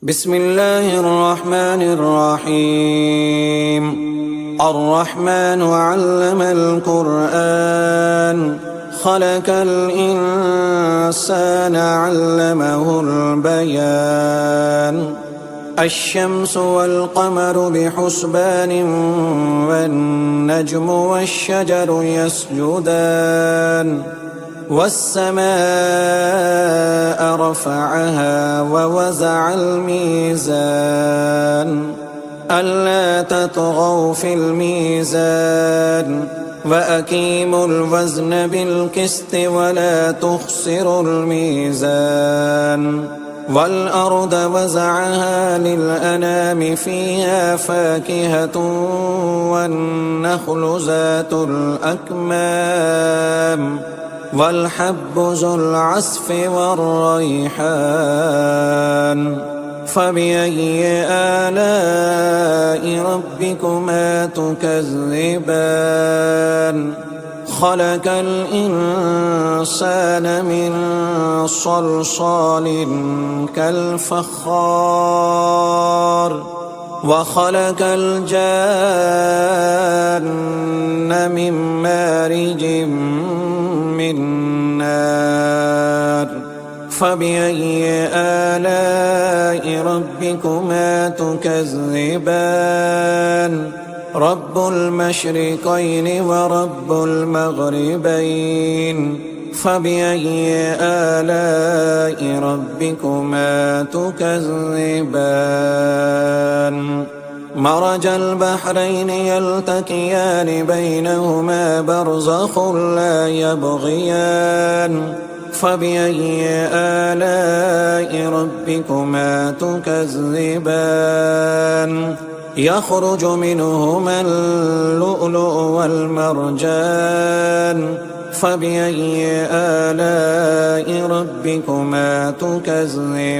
بسم الله الرحمن الرحيم. الرحمن علم القرآن خلق الإنسان علمه البيان. الشمس والقمر بحسبان والنجم والشجر يسجدان والسماء رفعها ووزع الميزان ألا تطغوا في الميزان وأقيموا الوزن بالقسط ولا تخسروا الميزان. والأرض وزعها للأنام فيها فاكهة والنخل ذات الأكمام والحب ذو العصف والريحان. فبأي آلاء ربكما تكذبان؟ خلق الإنسان من صلصال كالفخار وخلق الجان من مارج من نار. فبأي آلاء ربكما تكذبان؟ رب المشرقين ورب المغربين. فبأي آلاء ربكما تكذبان؟ مرج البحرين يلتقيان بينهما برزخ لا يبغيان. فبأي آلاء ربكما تكذبان؟ يخرج منهما اللؤلؤ والمرجان. فبأي آلاء ربكما تكذبان؟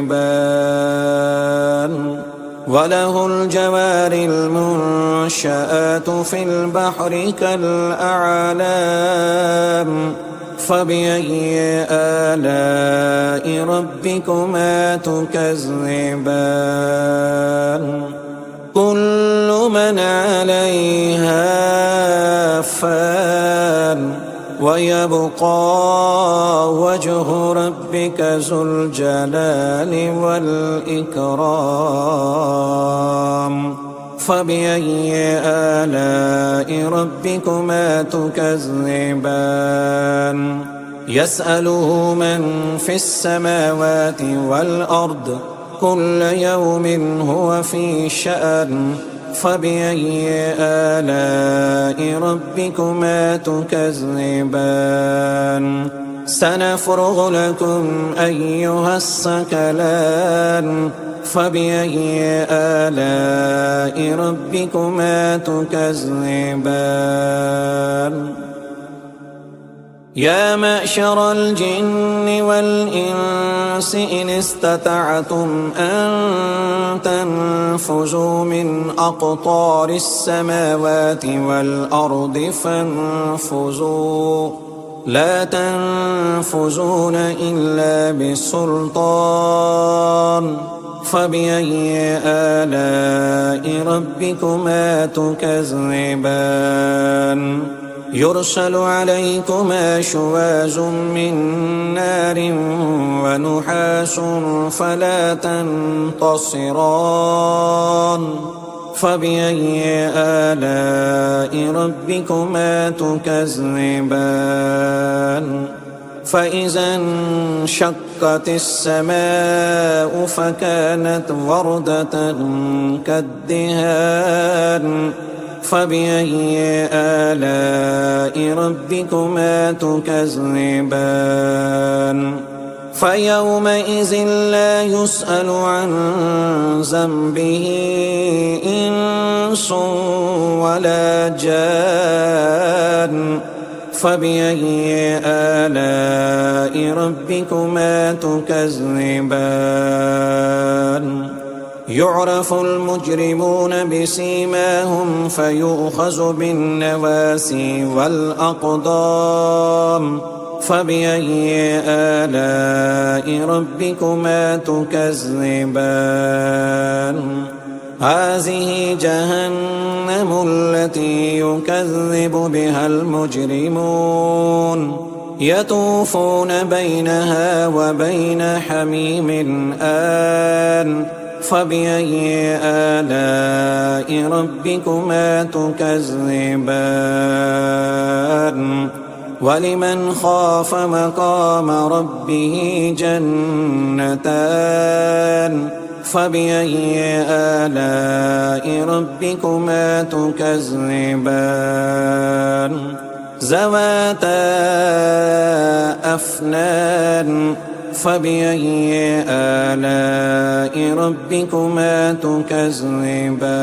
وله الجوار المنشآت في البحر كالأعلام. فبأي آلاء ربكما تكذبان؟ كل من عليها فان ويبقى وجه ربك ذو الجلال والإكرام. فبأي آلاء ربكما تكذبان؟ يسأله من في السماوات والأرض كل يوم هو في شأن. فبأي آلاء ربكما تكذبان؟ سنفرغ لكم أيها الثقلان. فبأي آلاء ربكما تكذبان؟ يا معشر الجن والإنس إن استطعتم أن تنفذوا من أقطار السماوات والأرض فانفذوا لا تنفذون إلا بسلطان. فبأي آلاء ربكما تكذبان؟ يرسل عليكما شواظ من نار ونحاس فلا تنتصران. فبأي آلاء ربكما تكذبان؟ فإذا انشقت السماء فكانت وردة كالدهان. فبأي آلاء ربكما تكذبان؟ فيومئذ لا يسأل عن ذنبه إنس ولا جان. فبأي آلاء ربكما تكذبان؟ يعرف المجرمون بسيماهم فيؤخذ بالنواسي والأقدام. فبأي آلاء ربكما تكذبان هذه جهنم التي يكذب بها المجرمون يطوفون بينها وبين حميم آن فبأي آلاء ربكما تكذبان ولمن خاف مقام ربه جنتان فبأي آلاء ربكما تكذبان ذواتا أفنان فبأي آلاء ربكما تكذبان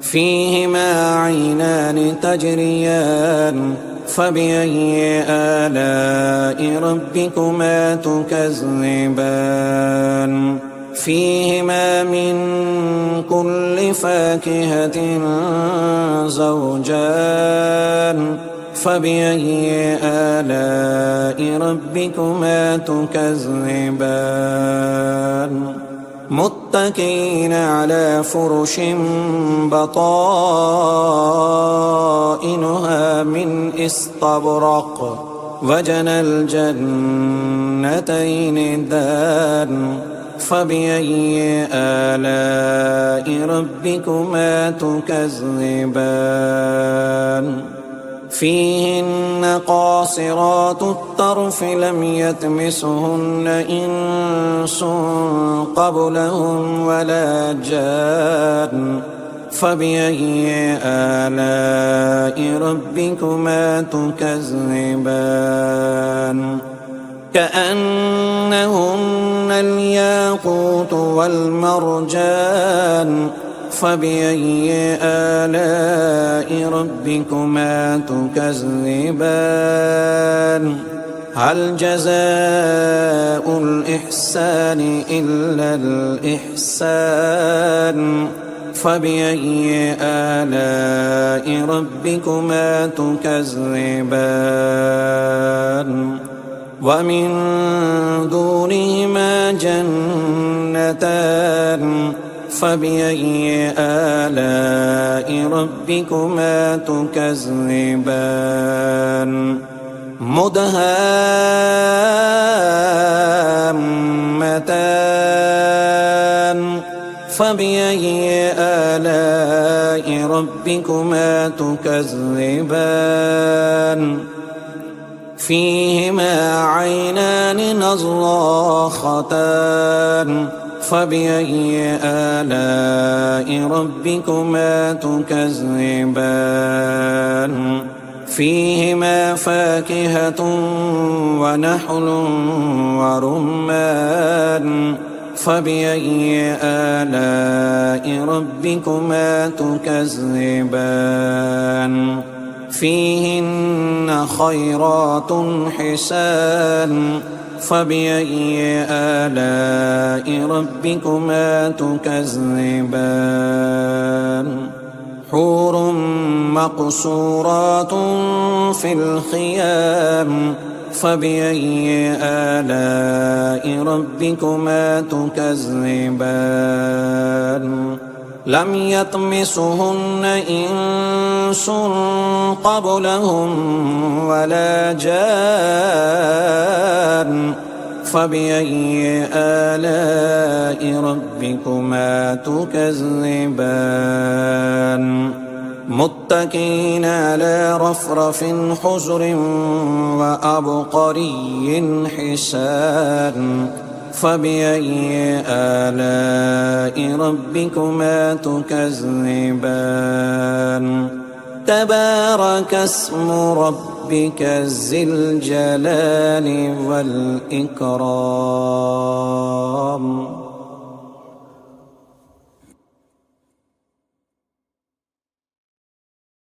فيهما عينان تجريان فبأي آلاء ربكما تكذبان فيهما من كل فاكهة زوجان فبأي آلاء ربكما تكذبان متكئين على فرش بطائنها من استبرق وجنى الجنتين دان فبأي آلاء ربكما تكذبان فيهن قاصرات الطرف لم يطمثهن إنس قبلهم ولا جان فبأي آلاء ربكما تكذبان كأنهن الياقوت والمرجان فبأي آلاء ربكما تكذبان هل جزاء الإحسان إلا الإحسان فبأي آلاء ربكما تكذبان ومن دونهما جنتان فبأي آلاء ربكما تكذبان مدهامتان فبأي آلاء ربكما تكذبان فيهما عينان نضاختان فبأي آلاء ربكما تكذبان فيهما فاكهة ونحل ورمان فبأي آلاء ربكما تكذبان فيهن خيرات حسان فبأي آلاء ربكما تكذبان حور مقصورات في الخيام فبأي آلاء ربكما تكذبان لم يطمثهن إنس قبلهم ولا جان فبأي آلاء ربكما تكذبان متكئين على رفرف خضر وعبقري حسان فبأي آلاء ربكما تكذبان تبارك اسم ربك ذي الجلال والإكرام